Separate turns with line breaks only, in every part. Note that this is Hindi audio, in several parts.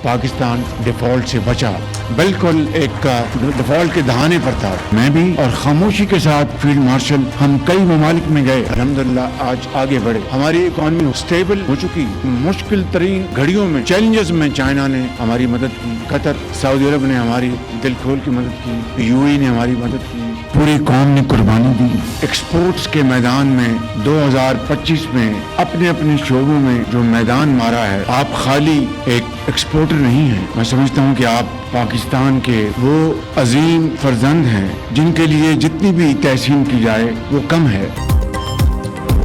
पाकिस्तान डिफॉल्ट से बचा, बिल्कुल एक डिफॉल्ट के दहाने पर था। मैं भी और खामोशी के साथ फील्ड मार्शल हम कई ममालिक में गए, अल्हम्दुलिल्लाह आज आगे बढ़े। हमारी इकॉनमी स्टेबल हो चुकी। मुश्किल तरीन घड़ियों में, चैलेंजेस में चाइना ने हमारी मदद की, कतर, सऊदी अरब ने हमारी दिल खोल की मदद की, यूएई ने हमारी मदद की, पूरी कौम ने कुर्बानी दी। एक्सपोर्ट्स के मैदान में 2025 में अपने अपने शोबों में जो मैदान मारा है, आप खाली एक एक्सपोर्टर नहीं हैं। मैं समझता हूँ कि आप पाकिस्तान के वो अजीम फर्जंद हैं जिनके लिए जितनी भी तहसीन की जाए वो कम है।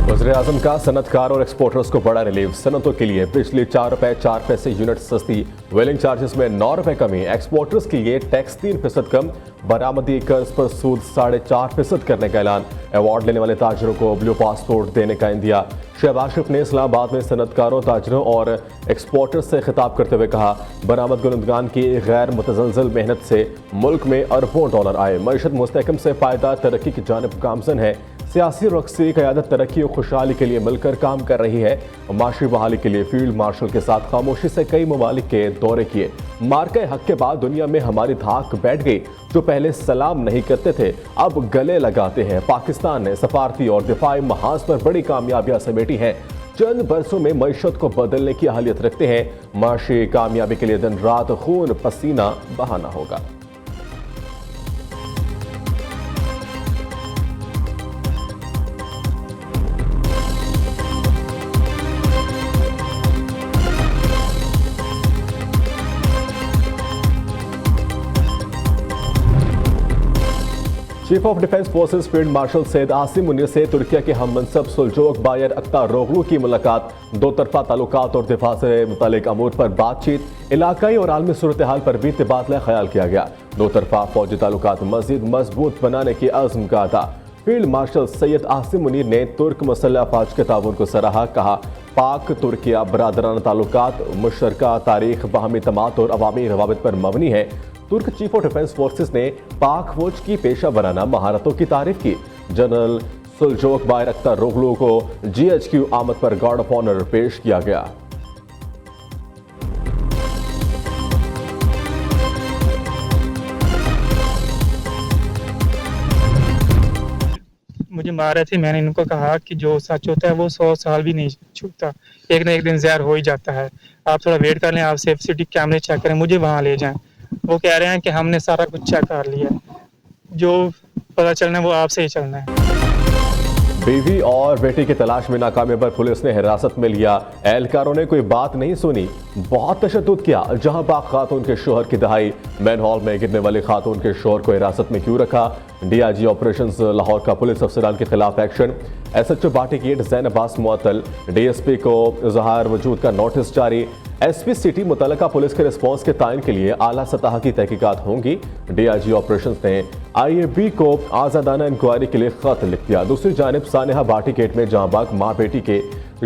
वज़ीर-ए-आज़म का सनतकार और एक्सपोर्टर्स को बड़ा रिलीफ। सनतों के लिए बिजली 4 रुपए 4 पैसे यूनिट सस्ती, वेलिंग चार्जेस में 9 रुपए कमी, एक्सपोर्टर्स के लिए टैक्स 3% कम, बरामदी कर्ज पर सूद 4.5% करने का ऐलान, अवार्ड लेने वाले ताजरों को ब्लू पासपोर्ट देने का इंदिया। शहबाज शरीफ ने इस्लामाबाद में सनतकारों, ताजरों और एक्सपोर्टर्स से खिताब करते हुए कहा, बरामद गुलंदगान की गैर मुतज़लज़ल मेहनत से मुल्क में अरबों डॉलर आए, मईशत मुस्तहकम से फ़ायदा तरक्की की जानिब गामज़न है। सियासी रक्सी क़यादत तरक्की और खुशहाली के लिए मिलकर काम कर रही है। माशी बहाली के लिए फील्ड मार्शल के साथ खामोशी से कई ममालिक के दौरे किए। मार्के हक के बाद दुनिया में हमारी धाक बैठ गई। जो पहले सलाम नहीं करते थे अब गले लगाते हैं। पाकिस्तान ने सफारती और दिफाई महाज पर बड़ी कामयाबियां समेटी हैं। चंद बरसों में मईशत को बदलने की अहलियत रखते हैं। माशी कामयाबी के लिए दिन रात खून पसीना बहाना होगा। Chief of defence forces field marshal Syed Asim Munir से तुर्किया के हम मनसब सुलजोग बायर अख्तारोगलू की मुलाकात, दो तरफा ताल्लुकात और दिफा से मुतालिक अमूर पर बातचीत, इलाकाई और आलमी सूरत हाल पर भी तबादला ख्याल किया गया। दो तरफा फौजी ताल्लुकात मजीद मजबूत बनाने की अज़्म का था। फील्ड मार्शल सैयद आसिम मुनीर ने तुर्क मसल्ह अफवाज के ताउन को सराहा। कहा, पाक तुर्किया बरादराना ताल्लुकात, मुश्तरका तारीख, बाहमी तमात और अवामी रवाबित पर मबनी है। तुर्क चीफ ऑफ डिफेंस फोर्सेस ने पाक फौज की पेशा वराना महारतों की तारीफ की। जनरल सुलजोग बायर अख्तारोगलू को GHQ आमद पर गार्ड ऑफ ऑनर पेश किया गया।
मुझे मारे थे, मैंने इनको कहा कि जो सच होता है वो 100 साल भी नहीं छूटता, एक ना एक दिन ज़हर हो ही जाता है। आप थोड़ा वेट कर लें, आप सेफ सिटी कैमरे चेक करें, मुझे वहाँ ले जाएं। वो कह रहे हैं कि हमने सारा कुछ चेक कर लिया, जो पता चलना है वो आपसे ही चलना है।
बीवी और बेटी की तलाश में नाकामी पर पुलिस ने हिरासत में लिया। एहलकारों ने कोई बात नहीं सुनी, बहुत तशद्दुद किया। जहां पाक खातून के शोहर की दहाई, मैन हॉल में गिरने वाली खातून के शोहर को हिरासत में क्यों रखा? DIG ऑपरेशंस लाहौर का पुलिस अफसरान के खिलाफ एक्शन। SHO बाटी गेट ज़ैन अब्बास मुअत्तल, DSP को इज़हार वजूद का नोटिस जारी। SP सिटी मुतल्लिका पुलिस के रिस्पॉन्स के तायन के लिए आला सतह की तहकीकात होंगी। DIG ऑपरेशंस ने IAB को आज़ादाना इंक्वायरी के लिए खत लिख दिया। दूसरी जानिब सानेहा बाटी गेट में जहां बाग माँ बेटी के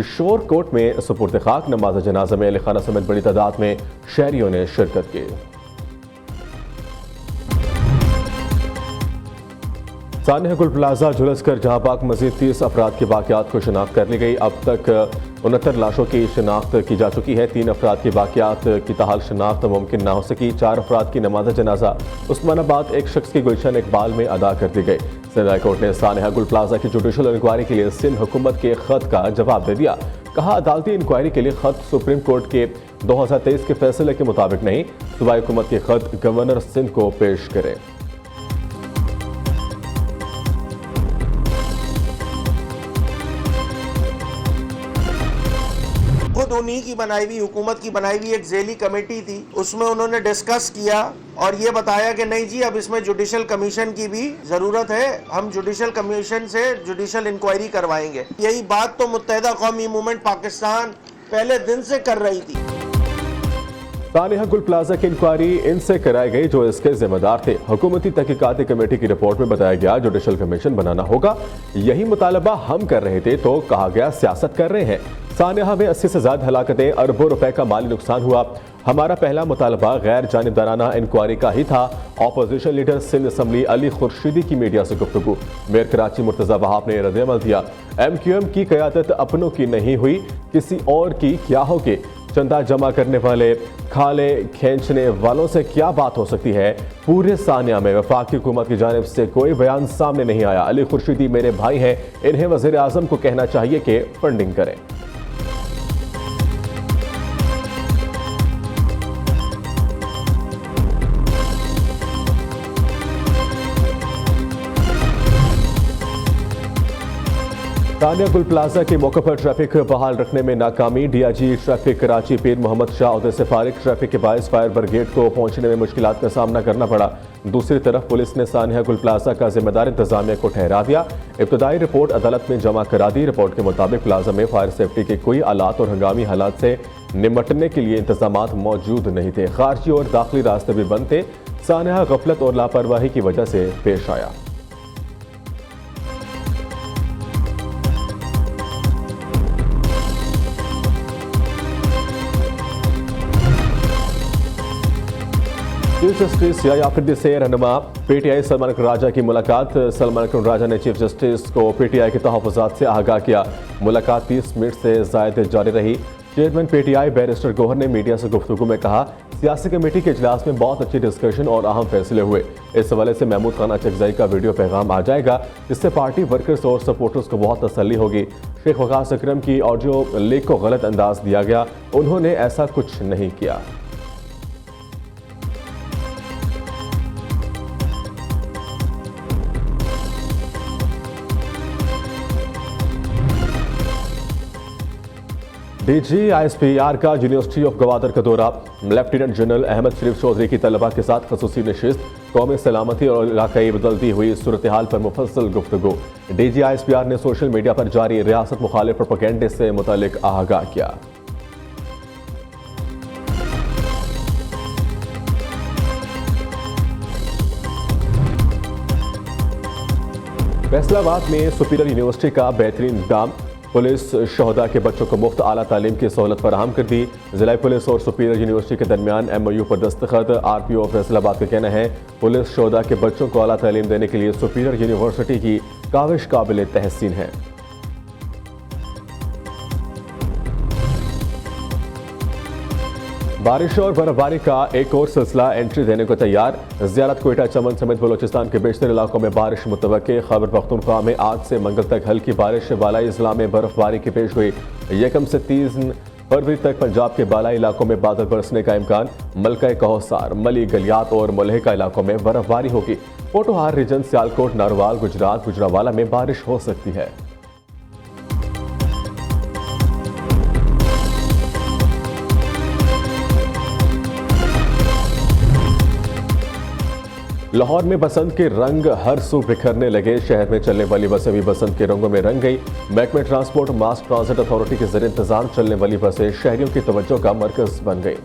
शोर कोर्ट में सुपुर्द खाक, नमाज जनाजा में अली खाना समेत बड़ी तादाद में शहरियों ने शिरकत की। सानेहा गुल प्लाजा झुलस कर जहां बाग मजीद 30 अफराद के वाकयात को शनाख्त कर ली गई। अब तक 69 लाशों की शनाख्त की जा चुकी है। 3 अफराद के वाकयात की ताहाल शनाख्त मुमकिन ना हो सकी। 4 अफराद की नमाज जनाजा उस्मानाबाद एक शख्स की गुलशन इकबाल में अदा कर दी गई। सिंध हाई कोर्ट ने सानेहा गुल प्लाजा की जुडिशल इंक्वायरी के लिए सिंध हुकूमत के खत का जवाब दे दिया। कहा, अदालती इंक्वायरी के लिए खत सुप्रीम कोर्ट के 2023 के फैसले के मुताबिक नहीं, सूबाई हुकूमत के खत गवर्नर सिंध को पेश करें।
खुद उन्हीं की बनाई हुई, हुकूमत की बनाई हुई एक झेली कमेटी थी, उसमें उन्होंने डिस्कस किया और ये बताया कि नहीं जी, अब इसमें जुडिशल कमीशन की भी जरूरत है, हम जुडिशल कमीशन से जुडिशल इंक्वायरी करवाएंगे। यही बात तो मुत्तहिदा कौमी मूवमेंट पाकिस्तान पहले दिन से कर रही थी।
सानेहा गुल प्लाजा की इंक्वायरी इनसे कराई गई जो इसके जिम्मेदार थे। हुकूमती तहकीकाती कमेटी की रिपोर्ट में बताया गया जुडिशल कमीशन बनाना होगा। यही मुतालबा हम कर रहे थे तो कहा गया सियासत कर रहे हैं। सानेहा में 80 से ज्यादा हलाकतें, अरबों रुपए का माली नुकसान हुआ। हमारा पहला मुतालबा गैर जानिबदाराना इंक्वायरी का ही था। Opposition leader Sindh assembly Ali Khurshidi की मीडिया से गुफ्तगू। मेयर कराची मुर्तजा वहाब ने रद्द अमल दिया। MQM की क़यादत अपनों की नहीं हुई, किसी और की क्या होगी? चंदा जमा करने वाले खाले खींचने वालों से क्या बात हो सकती है? पूरे सानिया में वफाकी हुकूमत की जानिब से कोई बयान सामने नहीं आया। अली खुर्शीदी मेरे भाई हैं, इन्हें वज़ीर आज़म को कहना चाहिए कि फंडिंग करें। तानिया गुल प्लाजा के मौके पर ट्रैफिक बहाल रखने में नाकामी। डीआईजी ट्रैफिक कराची पीर मोहम्मद शाह उहदे से फारिग। ट्रैफिक के बायस फायर ब्रिगेड को पहुंचने में मुश्किलात का सामना करना पड़ा। दूसरी तरफ पुलिस ने सानिया गुल प्लाजा का जिम्मेदार इंतजामिया को ठहरा दिया। इब्तदाई रिपोर्ट अदालत में जमा करा दी। रिपोर्ट के मुताबिक प्लाजा में फायर सेफ्टी के कोई आलात और हंगामी हालात से निमटने के लिए इंतजाम मौजूद नहीं थे। खारजी और दाखिली रास्ते भी बंद थे। सानिया गफलत और लापरवाही की वजह से पेश आया। चीफ जस्टिस याह्या अफरीदी से रहनुमा पीटीआई सलमान अख्तर राजा की मुलाकात। सलमान अख्तर राजा ने चीफ जस्टिस को पीटीआई के तहफ़्फ़ुज़ात से आगाह किया। मुलाकात 30 मिनट से ज़ायद जारी रही। चेयरमैन पीटीआई बैरिस्टर गौहर ने मीडिया से गुफ्तगू में कहा, सियासी कमेटी के इजलास में बहुत अच्छी डिस्कशन और अहम फैसले हुए। इस हवाले से महमूद खाना चकजई का वीडियो पैगाम आ जाएगा, जिससे पार्टी वर्कर्स और सपोर्टर्स को बहुत तसल्ली होगी। शेख वकास अकरम की ऑडियो लीक को गलत अंदाज दिया गया, उन्होंने ऐसा कुछ नहीं किया। DGISPR का यूनिवर्सिटी ऑफ गवादर का दौरा। लेफ्टिनेंट जनरल अहमद शरीफ चौधरी की तलबा के साथ खसूसी नशिस्त। कौमी सलामती और इलाकाई बदलती हुई सूरत हाल पर मुफस्सल गुफ्तगू। DGISPR ने सोशल मीडिया पर जारी रियासत मुखालिफ प्रोपेगेंडे से मुतालिक आगाह किया। फैसलाबाद में सुपीरियर यूनिवर्सिटी का बेहतरीन इक़दाम। पुलिस शहदा के बच्चों को मुफ्त आला तालीम की सहूलत फराहम कर दी। जिला पुलिस और सुपीरियर यूनिवर्सिटी के दरमियान MOU पर दस्तखत। RPO फैसलाबाद का कहना है, पुलिस शहदा के बच्चों को आला तालीम देने के लिए सुपीरियर यूनिवर्सिटी की काविश काबिल तहसीन है। बारिश और बर्फबारी का एक और सिलसिला एंट्री देने को तैयार। ज़ियारत, क्वेटा, चमन समेत बलोचिस्तान के बेशतर इलाकों में बारिश मुतवक्के। खैबर पख्तूनख्वा में आज से मंगल तक हल्की बारिश। बालाई इजला में बर्फबारी की पेश हुई। 1 से 3 फरवरी तक पंजाब के बालाई इलाकों में बादल बरसने का इम्कान। मलका कौसार, मली, गलियात और मलहका इलाकों में बर्फबारी होगी। पोटोहार रीजन, सियालकोट, नारोवाल, गुजरात, गुजरावाला में बारिश हो सकती है। लाहौर में बसंत के रंग हर सू बिखरने लगे। शहर में चलने वाली बसें भी बसंत के रंगों में रंग गई। महकमे ट्रांसपोर्ट मास ट्रांजिट अथॉरिटी के जरिए इंतजाम चलने वाली बसें शहरियों की तवज्जो का मरकज बन गई।